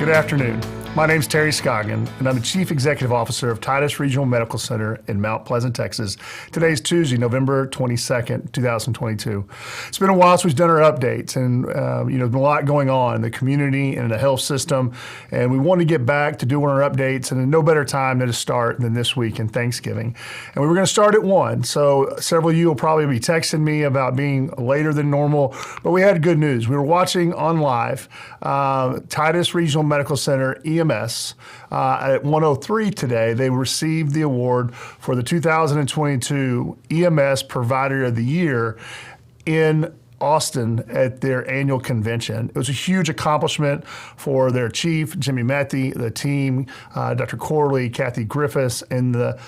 Good afternoon. My name is Terry Scoggin, and I'm the Chief Executive Officer of Titus Regional Medical Center in Mount Pleasant, Texas. Today is Tuesday, November 22nd, 2022. It's been a while since we've done our updates, and there's been a lot going on in the community and in the health system, and we want to get back to doing our updates, and no better time than to start than this week in Thanksgiving. And we were going to start at 1, so several of you will probably be texting me about being later than normal, but we had good news. We were watching on live Titus Regional Medical Center EMS at 1:03 today. They received the award for the 2022 EMS Provider of the Year in Austin at their annual convention. It was a huge accomplishment for their chief, Jimmy Methy, the team, Dr. Corley, Kathy Griffiths, and the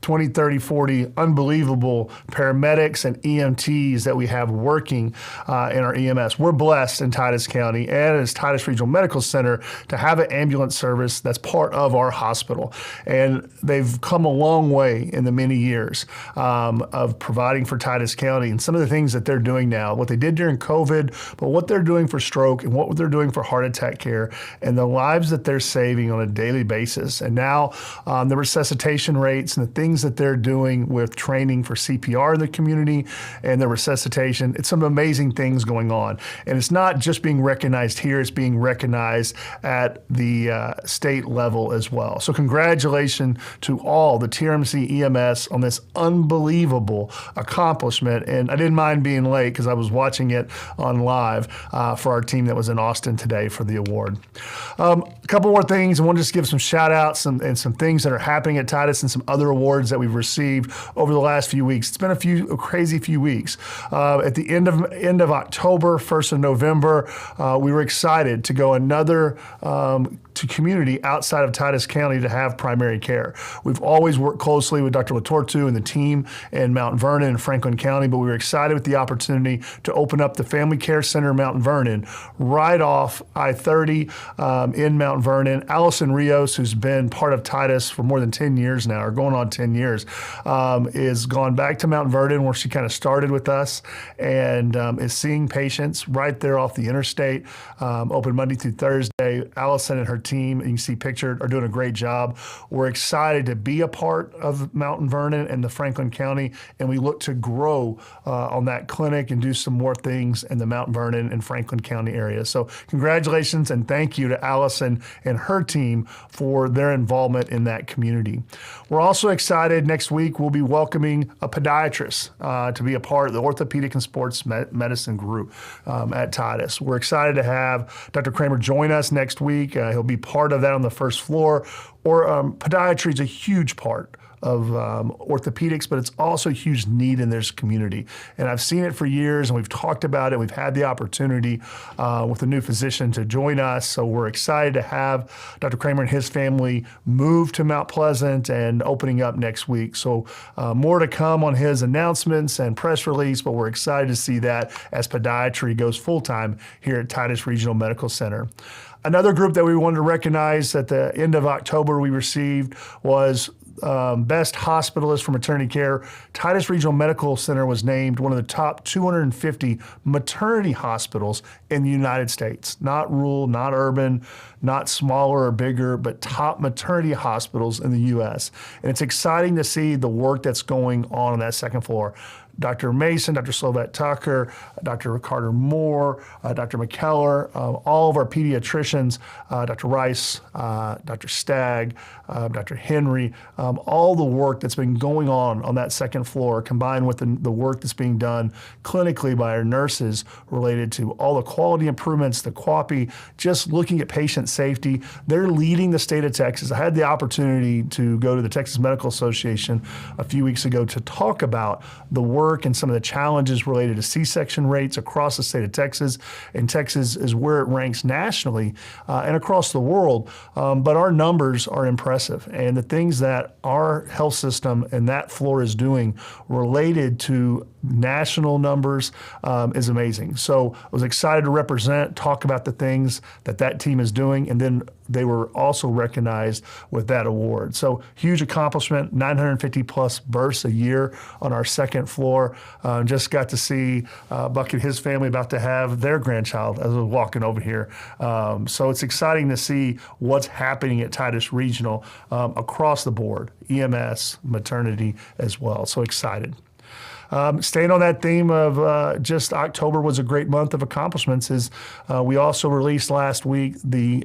20, 30, 40 unbelievable paramedics and EMTs that we have working in our EMS. We're blessed in Titus County and as Titus Regional Medical Center to have an ambulance service that's part of our hospital. And they've come a long way in the many years of providing for Titus County and some of the things that they're doing now, what they did during COVID, but what they're doing for stroke and what they're doing for heart attack care and the lives that they're saving on a daily basis. And now the resuscitation rates and the things that they're doing with training for CPR in the community and the resuscitation. It's some amazing things going on. And it's not just being recognized here, it's being recognized at the state level as well. So congratulations to all the TRMC EMS on this unbelievable accomplishment. And I didn't mind being late because I was watching it on live for our team that was in Austin today for the award. A couple more things. I want to just give some shout outs and some things that are happening at Titus and some other awards that we've received over the last few weeks. It's been a crazy few weeks. At the end of October, 1st of November, we were excited to go another to community outside of Titus County to have primary care. We've always worked closely with Dr. Latortu and the team in Mount Vernon and Franklin County, but we were excited with the opportunity to open up the Family Care Center in Mount Vernon right off I-30 in Mount Vernon. Allison Rios, who's been part of Titus for more than 10 years now, or going on 10 years, is gone back to Mount Vernon where she kind of started with us and is seeing patients right there off the interstate, open Monday through Thursday. Allison and her team, you can see pictured, are doing a great job. We're excited to be a part of Mount Vernon and the Franklin County, and we look to grow on that clinic and do some more things in the Mount Vernon and Franklin County area. So congratulations and thank you to Allison and her team for their involvement in that community. We're also excited next week we'll be welcoming a podiatrist to be a part of the orthopedic and sports medicine group at Titus. We're excited to have Dr. Kramer join us next week. He'll be part of that on the first floor. Podiatry is a huge part of orthopedics, but it's also a huge need in this community. And I've seen it for years, and we've talked about it. We've had the opportunity with a new physician to join us, so we're excited to have Dr. Kramer and his family move to Mount Pleasant and opening up next week. So more to come on his announcements and press release, but we're excited to see that as podiatry goes full-time here at Titus Regional Medical Center. Another group that we wanted to recognize at the end of October we received was Best Hospitalist for Maternity Care. Titus Regional Medical Center was named one of the top 250 maternity hospitals in the United States. Not rural, not urban, not smaller or bigger, but top maternity hospitals in the U.S. And it's exciting to see the work that's going on that second floor. Dr. Mason, Dr. Slovette Tucker, Dr. Carter Moore, Dr. McKellar, all of our pediatricians, Dr. Rice, Dr. Stagg, Dr. Henry, all the work that's been going on that second floor combined with the work that's being done clinically by our nurses related to all the quality improvements, the QAPI, just looking at patient safety. They're leading the state of Texas. I had the opportunity to go to the Texas Medical Association a few weeks ago to talk about the work and some of the challenges related to C-section rates across the state of Texas. And Texas is where it ranks nationally and across the world. But our numbers are impressive. And the things that our health system and that floor is doing related to national numbers is amazing. So I was excited to represent, talk about the things that team is doing, and then they were also recognized with that award. So huge accomplishment, 950 plus births a year on our second floor. Just got to see Buck and his family about to have their grandchild as I was walking over here. So it's exciting to see what's happening at Titus Regional across the board, EMS, maternity as well. So excited. Staying on that theme of just October was a great month of accomplishments is we also released last week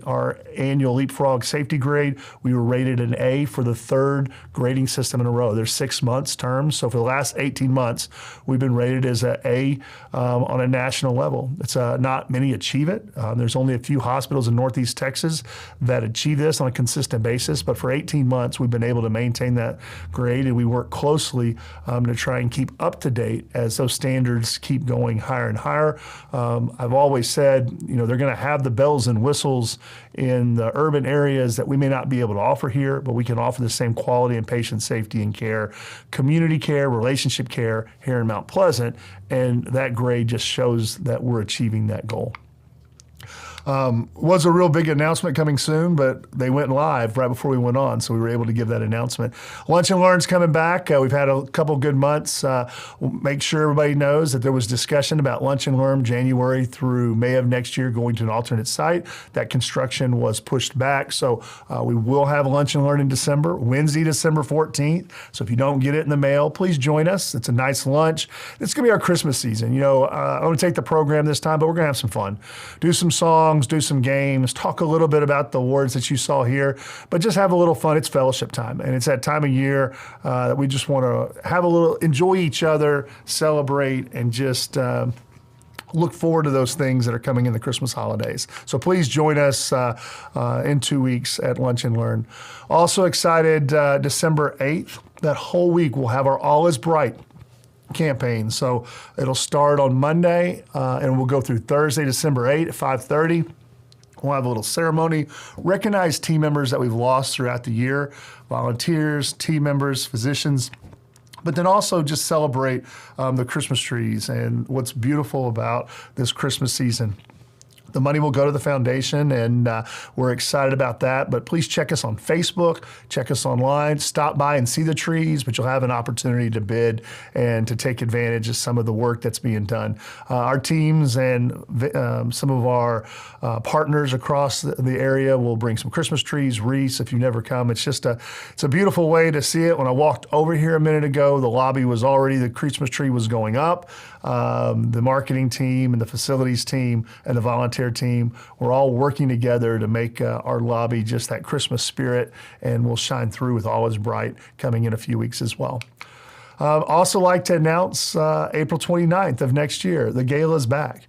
our annual Leapfrog safety grade. We were rated an A for the third grading system in a row. There's 6 months terms, so for the last 18 months, we've been rated as an A on a national level. It's not many achieve it. There's only a few hospitals in Northeast Texas that achieve this on a consistent basis, but for 18 months, we've been able to maintain that grade, and we work closely to try and keep up to date as those standards keep going higher and higher. I've always said, they're going to have the bells and whistles in the urban areas that we may not be able to offer here, but we can offer the same quality and patient safety and care, community care, relationship care here in Mount Pleasant, and that grade just shows that we're achieving that goal. Was a real big announcement coming soon, but they went live right before we went on, so we were able to give that announcement. Lunch and Learn's coming back. We've had a couple good months. We'll make sure everybody knows that there was discussion about Lunch and Learn January through May of next year going to an alternate site. That construction was pushed back, so we will have Lunch and Learn in December, Wednesday, December 14th. So if you don't get it in the mail, please join us. It's a nice lunch. It's going to be our Christmas season. I'm going to take the program this time, but we're going to have some fun. Do some songs, do some games, talk a little bit about the awards that you saw here, but just have a little fun. It's fellowship time, and it's that time of year that we just want to have a little, enjoy each other, celebrate, and just look forward to those things that are coming in the Christmas holidays. So please join us in 2 weeks at Lunch and Learn. Also excited, December 8th, that whole week we'll have our All is Bright campaign. So it'll start on Monday and we'll go through Thursday, December 8th at 5:30. We'll have a little ceremony, recognize team members that we've lost throughout the year, volunteers, team members, physicians, but then also just celebrate the Christmas trees and what's beautiful about this Christmas season. The money will go to the foundation, and we're excited about that. But please check us on Facebook, check us online, stop by and see the trees, but you'll have an opportunity to bid and to take advantage of some of the work that's being done. Our teams and some of our partners across the area will bring some Christmas trees, wreaths. If you never come, it's a beautiful way to see it. When I walked over here a minute ago, the lobby was already, the Christmas tree was going up. The marketing team and the facilities team and the volunteer team, we're all working together to make our lobby just that Christmas spirit, and we'll shine through with All is Bright coming in a few weeks as well. Also like to announce April 29th of next year, the gala's back.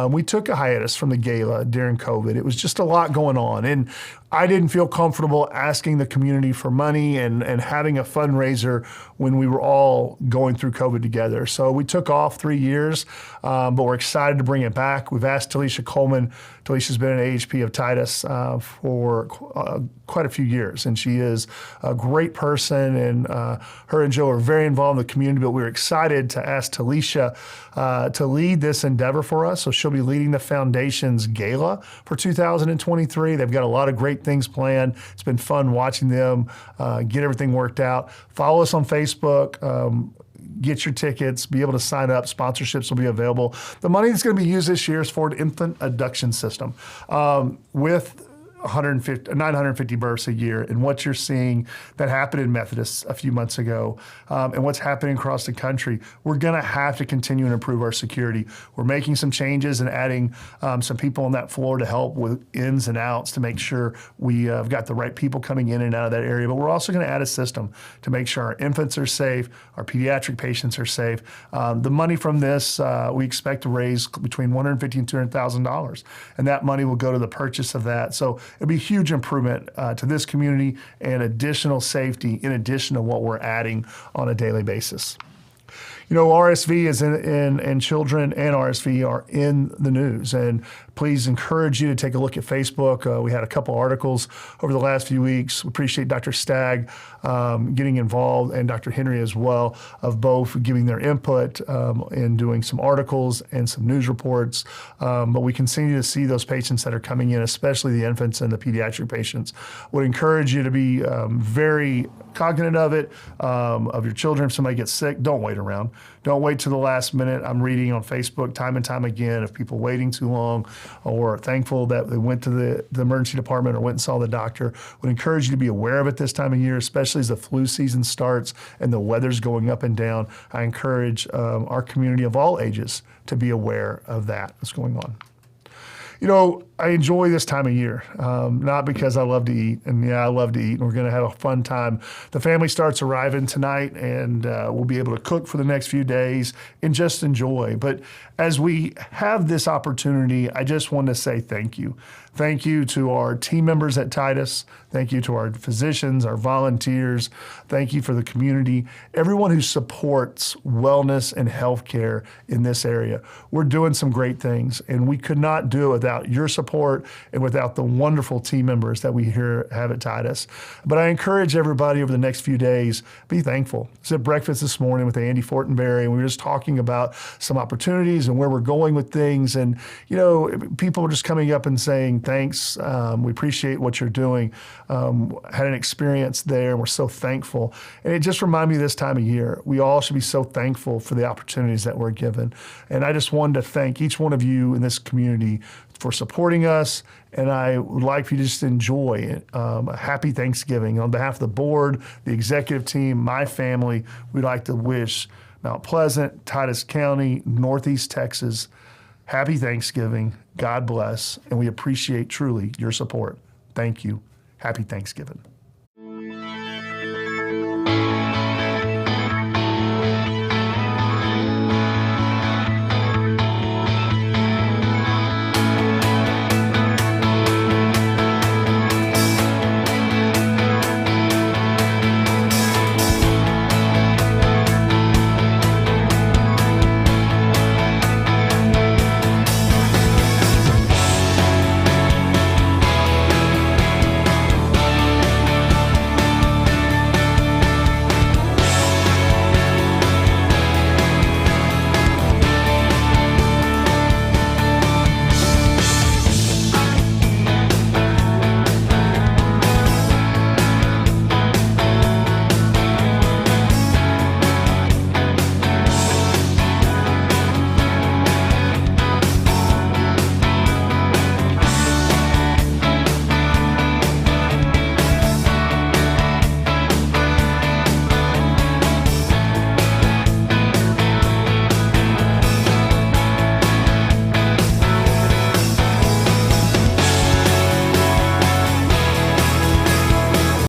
We took a hiatus from the gala during COVID. It was just a lot going on, and I didn't feel comfortable asking the community for money and having a fundraiser when we were all going through COVID together. So we took off 3 years, but we're excited to bring it back. We've asked Talisha Coleman. Talisha's been an AHP of Titus for quite a few years, and she is a great person, and her and Joe are very involved in the community, but we're excited to ask Talisha to lead this endeavor for us. So she'll be leading the foundation's gala for 2023. They've got a lot of great things planned. It's been fun watching them get everything worked out. Follow us on Facebook. Get your tickets, be able to sign up. Sponsorships will be available. The money that's going to be used this year is for an infant abduction system with 950 births a year, and what you're seeing that happened in Methodist a few months ago, and what's happening across the country, we're going to have to continue and improve our security. We're making some changes and adding some people on that floor to help with ins and outs to make sure we have got the right people coming in and out of that area. But we're also going to add a system to make sure our infants are safe, our pediatric patients are safe. The money from this, we expect to raise between $150,000 and $200,000, and that money will go to the purchase of that. So it'll be a huge improvement to this community and additional safety in addition to what we're adding on a daily basis. RSV is in children and RSV are in the news. And please encourage you to take a look at Facebook. We had a couple articles over the last few weeks. We appreciate Dr. Stagg getting involved and Dr. Henry as well, of both giving their input and doing some articles and some news reports. But we continue to see those patients that are coming in, especially the infants and the pediatric patients. Would encourage you to be very cognizant of it, of your children. If somebody gets sick, don't wait around. Don't wait to the last minute. I'm reading on Facebook time and time again of people waiting too long or thankful that they went to the emergency department or went and saw the doctor. Would encourage you to be aware of it this time of year, especially as the flu season starts and the weather's going up and down. I encourage our community of all ages to be aware of that's going on. I enjoy this time of year, not because I love to eat, and I love to eat, and we're going to have a fun time. The family starts arriving tonight, and we'll be able to cook for the next few days and just enjoy. But as we have this opportunity, I just want to say thank you. Thank you to our team members at Titus. Thank you to our physicians, our volunteers. Thank you for the community, everyone who supports wellness and healthcare in this area. We're doing some great things, and we could not do it without your support and without the wonderful team members that we here have at Titus. But I encourage everybody over the next few days, be thankful. I was at breakfast this morning with Andy Fortenberry, and we were just talking about some opportunities and where we're going with things. And, people are just coming up and saying, thanks, we appreciate what you're doing. Had an experience there, and we're so thankful. And it just reminded me this time of year, we all should be so thankful for the opportunities that we're given. And I just wanted to thank each one of you in this community for supporting us, and I would like for you to just enjoy a happy Thanksgiving. On behalf of the board, the executive team, my family, we'd like to wish Mount Pleasant, Titus County, Northeast Texas, happy Thanksgiving, God bless, and we appreciate truly your support. Thank you. Happy Thanksgiving.